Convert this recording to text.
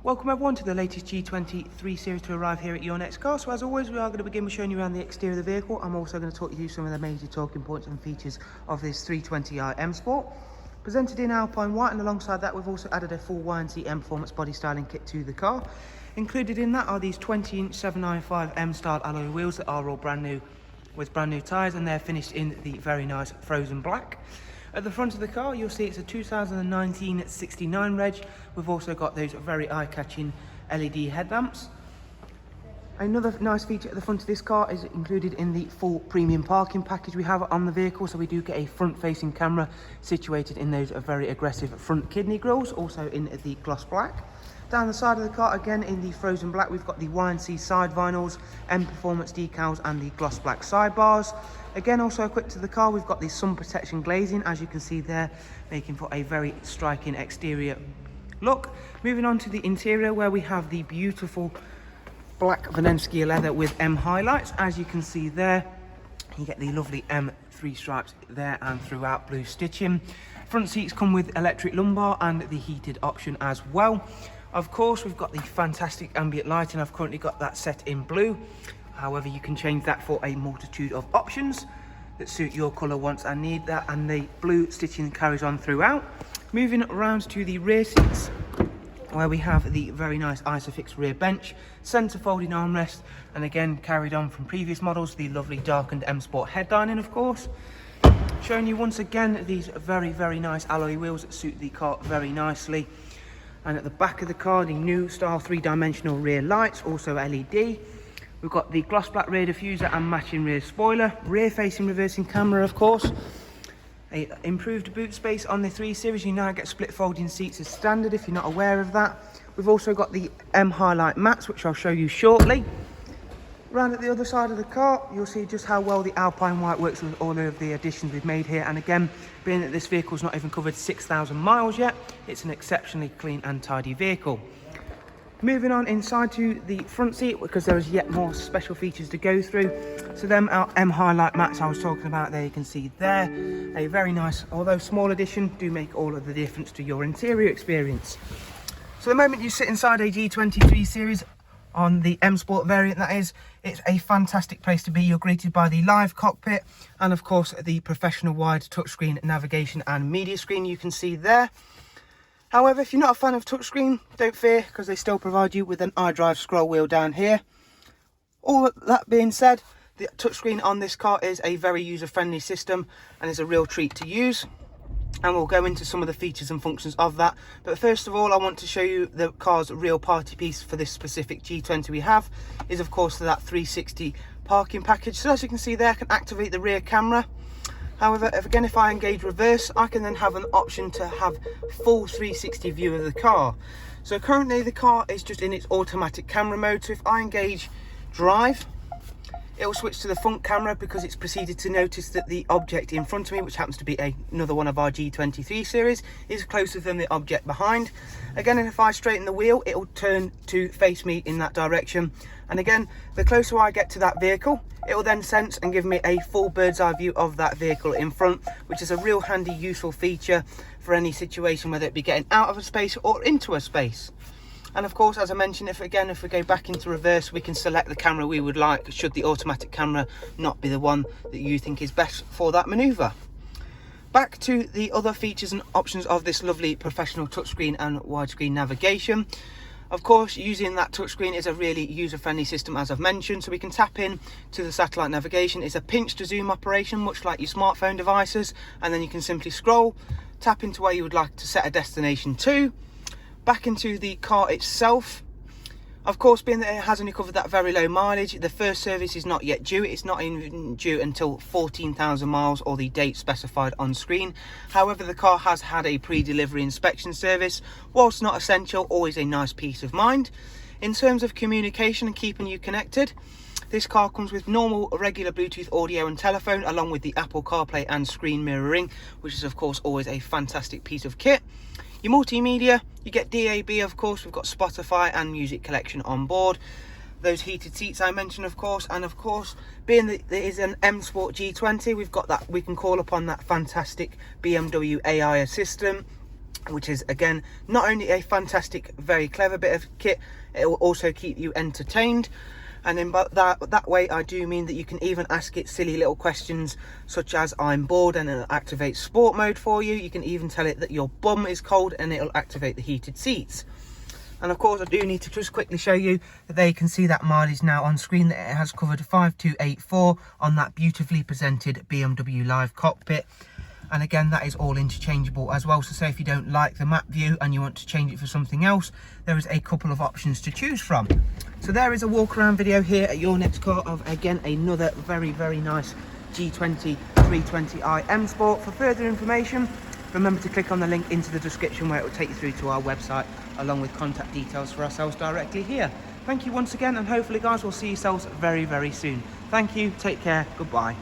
Welcome everyone to the latest G20 3 Series to arrive here at your next car. So as always, we are going to begin with showing you around the exterior of the vehicle. I'm also going to talk you through some of the major talking points and features of this 320i M Sport. Presented in Alpine White, and alongside that we've also added a full YNC Mperformance body styling kit to the car. Included in that are these 20-inch 795 M style alloy wheels that are all brand new with brand new tyres, and they're finished in the very nice frozen black. At the front of the car, you'll see it's a 2019 69 reg. We've also got those very eye-catching LED headlamps. Another nice feature at the front of this car is included in the full premium parking package we have on the vehicle. So we do get a front-facing camera situated in those very aggressive front kidney grills, also in the gloss black. Down the side of the car, again in the frozen black, we've got the YNC side vinyls, M Performance decals and the gloss black sidebars. Again, also equipped to the car, we've got the sun protection glazing, as you can see there, making for a very striking exterior look. Moving on to the interior, where we have the beautiful black Vanensky leather with M highlights. As you can see there, you get the lovely M3 stripes there and throughout blue stitching. Front seats come with electric lumbar and the heated option as well. Of course, we've got the fantastic ambient lighting. I've currently got that set in blue. However, you can change that for a multitude of options that suit your colour, wants and need that, and the blue stitching carries on throughout. Moving around to the rear seats, where we have the very nice Isofix rear bench, centre folding armrest, and again carried on from previous models, the lovely darkened M Sport headlining, of course. Showing you once again these very nice alloy wheels that suit the car very nicely. And at the back of the car, the new style 3-dimensional rear lights, also LED. We've got the gloss black rear diffuser and matching rear spoiler, rear facing reversing camera, of course. A improved boot space on the 3 Series. You now get split folding seats as standard if you're not aware of that. We've also got the M highlight mats, which I'll show you shortly. Round at the other side of the car, you'll see just how well the Alpine White works with all of the additions we've made here. And again, being that this vehicle's not even covered 6,000 miles yet, it's an exceptionally clean and tidy vehicle. Moving on inside to the front seat, because there is yet more special features to go through. So them are M highlight mats I was talking about there, you can see there. A very nice, although small addition, do make all of the difference to your interior experience. So the moment you sit inside a G20 3 Series, on the M Sport variant that is, it's a fantastic place to be. You're greeted by the live cockpit and of course the professional wide touchscreen navigation and media screen you can see there. However, if you're not a fan of touchscreen, don't fear, because they still provide you with an iDrive scroll wheel down here. All that being said, the touchscreen on this car is a very user-friendly system and is a real treat to use. And we'll go into some of the features and functions of that. But first of all, I want to show you the car's real party piece for this specific G20 we have, is of course that 360 parking package. So as you can see there, I can activate the rear camera. However, if I engage reverse, I can then have an option to have full 360 view of the car. So currently the car is just in its automatic camera mode. So if I engage drive, it will switch to the front camera because it's proceeded to notice that the object in front of me, which happens to be another one of our G20 3 Series, is closer than the object behind. Again, if I straighten the wheel, it will turn to face me in that direction. And again, the closer I get to that vehicle, it will then sense and give me a full bird's eye view of that vehicle in front, which is a real handy, useful feature for any situation, whether it be getting out of a space or into a space. And of course, as I mentioned, if we go back into reverse, we can select the camera we would like, should the automatic camera not be the one that you think is best for that maneuver. Back to the other features and options of this lovely professional touchscreen and widescreen navigation. Of course, using that touchscreen is a really user-friendly system, as I've mentioned. So we can tap in to the satellite navigation. It's a pinch to zoom operation, much like your smartphone devices. And then you can simply scroll, tap into where you would like to set a destination to. Back into the car itself. Of course, being that it has only covered that very low mileage, the first service is not yet due. It's not even due until 14,000 miles or the date specified on screen. However, the car has had a pre-delivery inspection service. Whilst not essential, always a nice peace of mind. In terms of communication and keeping you connected, this car comes with normal regular Bluetooth audio and telephone, along with the Apple CarPlay and screen mirroring, which is of course always a fantastic piece of kit. Your multimedia, you get DAB, of course. We've got Spotify and music collection on board. Those heated seats I mentioned, of course. And of course, being that it is an M Sport G20, we've got that, we can call upon that fantastic BMW AI assistant. which is again not only a fantastic, very clever bit of kit, it will also keep you entertained. And then by that way I do mean that you can even ask it silly little questions such as I'm bored, and it'll activate sport mode for you. You can even tell it that your bum is cold and it'll activate the heated seats. And of course I do need to just quickly show you that they can see that mileage now on screen, that it has covered 5284 on that beautifully presented BMW Live cockpit. And again, that is all interchangeable as well. So say if you don't like the map view and you want to change it for something else, there is a couple of options to choose from. So there is a walk around video here at your next car of, again, another very, very nice G20 320i M Sport. For further information, remember to click on the link into the description where it will take you through to our website, along with contact details for ourselves directly here. Thank you once again, and hopefully guys, we'll see yourselves very, very soon. Thank you, take care, goodbye.